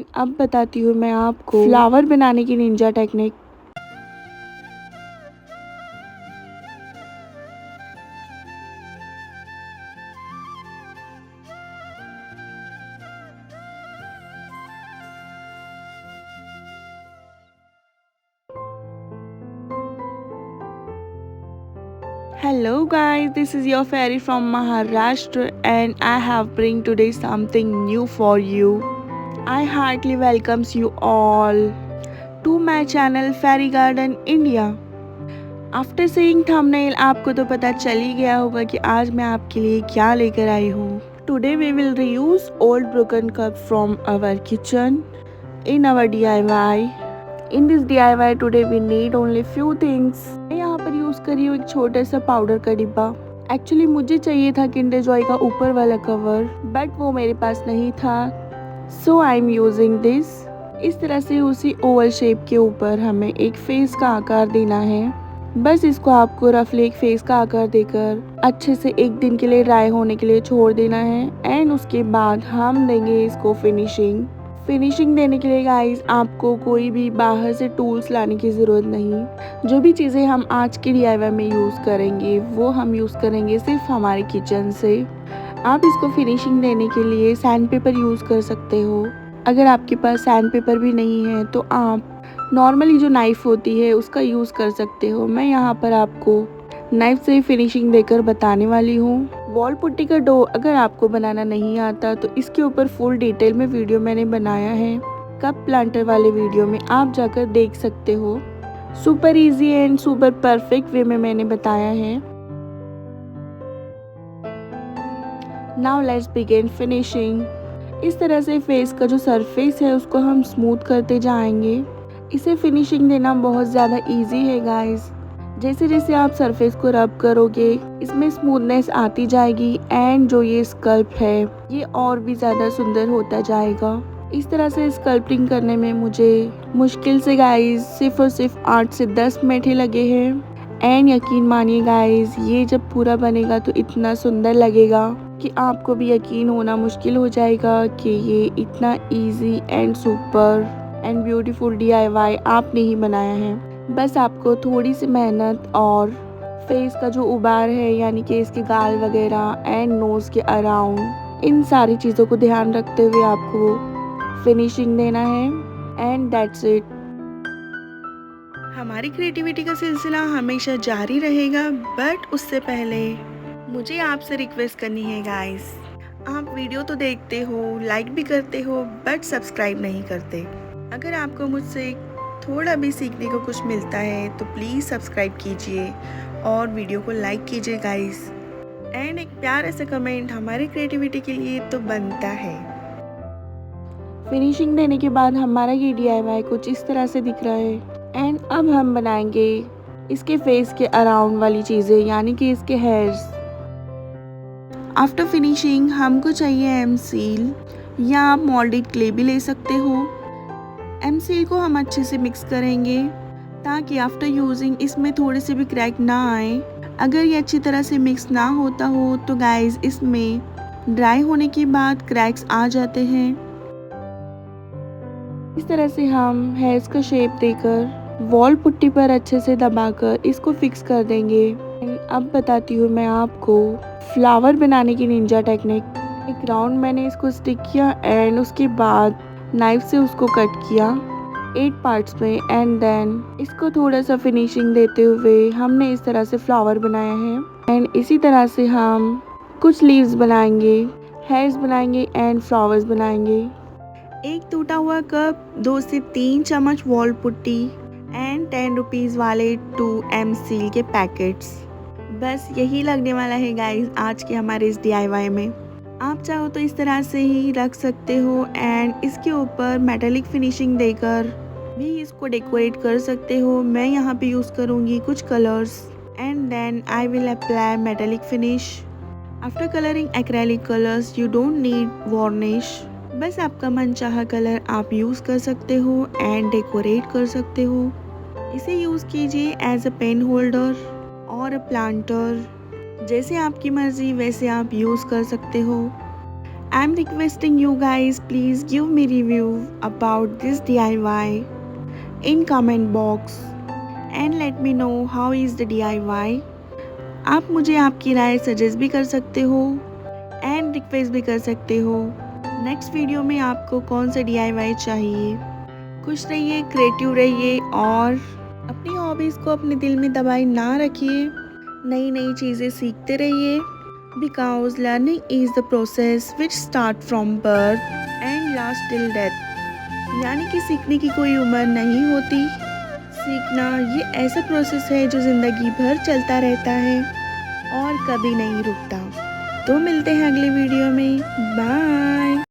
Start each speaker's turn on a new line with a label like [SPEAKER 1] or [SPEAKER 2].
[SPEAKER 1] And अब बताती हूँ मैं आपको फ्लावर बनाने की Ninja technique. Hello guys, this is your fairy from Maharashtra and I have bring today something new for you. I heartily welcomes you all to my channel Fairy Garden India. After seeing thumbnail आपको तो पता चल ही गया होगा कि आज मैं आपके लिए क्या लेकर आई हूँ। Today we will reuse old broken cup from our kitchen in our DIY। In this DIY today we need only few things. मैं यहाँ पर यूज कर रही हूँ एक छोटा सा पाउडर का डिब्बा। एक्चुअली मुझे चाहिए था किंडर जॉय का ऊपर वाला कवर, बट वो मेरे पास नहीं था, सो आई एम यूजिंग दिस। इस तरह से उसी ओवल शेप के ऊपर हमें एक फेस का आकार देना है। बस इसको आपको रफली एक फेस का आकार देकर अच्छे से एक दिन के लिए ड्राई होने के लिए छोड़ देना है एंड उसके बाद हम देंगे इसको फिनिशिंग देने के लिए गाइस आपको कोई भी बाहर से टूल्स लाने की ज़रूरत नहीं। जो भी चीज़ें हम आज के DIY में यूज़ करेंगे वो हम यूज़ करेंगे सिर्फ हमारे किचन से। आप इसको फिनिशिंग देने के लिए सैंड पेपर यूज़ कर सकते हो। अगर आपके पास सैंड पेपर भी नहीं है तो आप नॉर्मली जो नाइफ़ होती है उसका यूज़ कर सकते हो। मैं यहाँ पर आपको नाइफ से फिनिशिंग देकर बताने वाली हूँ। वॉल पुट्टी का डो अगर आपको बनाना नहीं आता तो इसके ऊपर फुल डिटेल में वीडियो मैंने बनाया है, कप प्लांटर वाले वीडियो में आप जाकर देख सकते हो। Super easy and super perfect way में मैंने बताया है। Now let's begin finishing. इस तरह से फेस का जो सरफेस है उसको हम स्मूथ करते जाएंगे। इसे फिनिशिंग देना बहुत ज़्यादा इजी है गाइस। जैसे जैसे आप सरफेस को रब करोगे इसमें स्मूथनेस आती जाएगी एंड जो ये स्कल्प है ये और भी ज़्यादा सुंदर होता जाएगा। इस तरह से स्कल्पटिंग करने में मुझे मुश्किल से गाइस सिर्फ और सिर्फ 8 से 10 मिनट ही लगे हैं एंड यकीन मानिए गाइस ये जब पूरा बनेगा तो इतना सुंदर लगेगा कि आपको भी यकीन होना मुश्किल हो जाएगा कि ये इतना easy and super and beautiful DIY आपने ही बनाया है। बस आपको थोड़ी सी मेहनत और फेस का जो उबार है यानी कि इसके गाल वगैरह एंड नोज़ के अराउंड इन सारी चीज़ों को ध्यान रखते हुए आपको फिनिशिंग देना है एंड दैट्स इट। हमारी क्रिएटिविटी का सिलसिला हमेशा जारी रहेगा, बट उससे पहले मुझे आपसे रिक्वेस्ट करनी है गाइस, आप वीडियो तो देखते हो, लाइक भी करते हो, बट सब्सक्राइब नहीं करते। अगर आपको मुझसे थोड़ा भी सीखने को कुछ मिलता है तो प्लीज़ सब्सक्राइब कीजिए और वीडियो को लाइक कीजिए गाइस एंड एक प्यारा सा कमेंट हमारी क्रिएटिविटी के लिए तो बनता है। फिनिशिंग देने के बाद हमारा ये DIY कुछ इस तरह से दिख रहा है एंड अब हम बनाएंगे इसके फेस के अराउंड वाली चीज़ें यानी कि इसके हेयर्स। आफ्टर फिनिशिंग हमको चाहिए एमसील या आप मोल्डेड क्ले भी ले सकते हो। एमसील को हम अच्छे से मिक्स करेंगे ताकि आफ्टर यूजिंग इसमें थोड़े से भी क्रैक ना आए। अगर ये अच्छी तरह से मिक्स ना होता हो तो गाइस इसमें ड्राई होने के बाद क्रैक्स आ जाते हैं। इस तरह से हम हेयर्स का शेप देकर वॉल पुट्टी पर अच्छे से दबाकर इसको फिक्स कर देंगे। अब बताती हूँ मैं आपको फ्लावर बनाने की निंजा टेक्निक। एक राउंड मैंने इसको स्टिक किया एंड उसके बाद नाइफ से उसको कट किया 8 पार्ट्स में एंड देन इसको थोड़ा सा फिनिशिंग देते हुए हमने इस तरह से फ्लावर बनाया है एंड इसी तरह से हम कुछ लीव्स बनाएंगे, हेयर्स बनाएंगे एंड फ्लावर्स बनाएंगे। एक टूटा हुआ कप, 2 से 3 चम्मच वॉल पुट्टी एंड 10 रुपीज़ वाले 2 एमसील के पैकेट्स। बस यही लगने वाला है गाइस आज के हमारे इस DIY में। आप चाहो तो इस तरह से ही रख सकते हो एंड इसके ऊपर मेटालिक फिनिशिंग देकर भी इसको डेकोरेट कर सकते हो। मैं यहाँ पे यूज़ करूँगी कुछ colours and then I will apply metallic finish. After colouring acrylic colours you don't need varnish. बस आपका मनचाहा कलर आप यूज़ कर सकते हो एंड डेकोरेट कर सकते हो। इसे यूज़ कीजिए एज अ पेन होल्डर और अ प्लांटर, जैसे आपकी मर्ज़ी वैसे आप यूज़ कर सकते हो। I'm requesting you guys, please give me review about this DIY in comment box and let me know how is the DIY. आप मुझे आपकी राय सजेस्ट भी कर सकते हो एंड रिक्वेस्ट भी कर सकते हो नेक्स्ट वीडियो में आपको कौन सा DIY चाहिए। खुश रहिए, क्रिएटिव रहिए और अपनी हॉबीज़ को अपने दिल में दबाए ना रखिए। नई नई चीज़ें सीखते रहिए because learning is the process which start from birth and last till death. यानी कि सीखने की कोई उम्र नहीं होती। सीखना ये ऐसा प्रोसेस है जो ज़िंदगी भर चलता रहता है और कभी नहीं रुकता। तो मिलते हैं अगले वीडियो में। बाय।